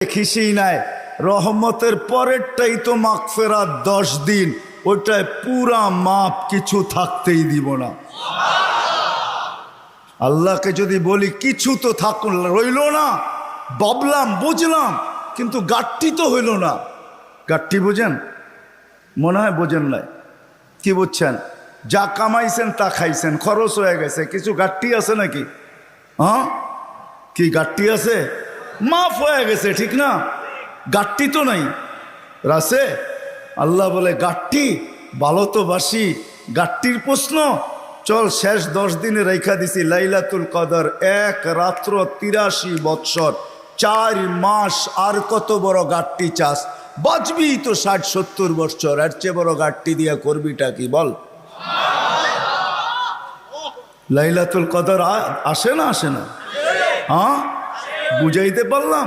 দেখিসই নাই রহমতের পরেরটাই তো মাগফিরাত 10 দিন, ওইটায় পুরা মাপ, কিছু থাকতেই দিব না। আল্লাহকে যদি বলি কিছু তো রইল না, ভাবলাম বুঝলাম, কিন্তু গাট্টি তো হইল না। গাট্টি বুঝেন? মনে হয় বোঝেন নাই। কি বুঝছেন? যা কামাইছেন তা খাইছেন, খরচ হয়ে গেছে, কিছু গাট্টি আছে নাকি? হ্যাঁ, কি গাট্টি আছে? মাফ হয়ে গেছে, ঠিক না? গাট্টি তো নাই, রাসে। আল্লাহ বলে গাট্টি ভালো তো বাসি, গাট্টির প্রশ্ন চল শেষ 10 দিনে রেখা দিছি লাইলাতুল কদর, 1 রাত্র 83 বৎসর, 4 মাস, আর কত বড় গাট্টি চাস? বাঁচবি তো 60-70 বৎসর, এর চেয়ে বড় গাট্টি দিয়া করবিটা কি বল? লাইলাতুল কদর আসে না আসে না? হ্যাঁ, বুঝাইতে পারলাম?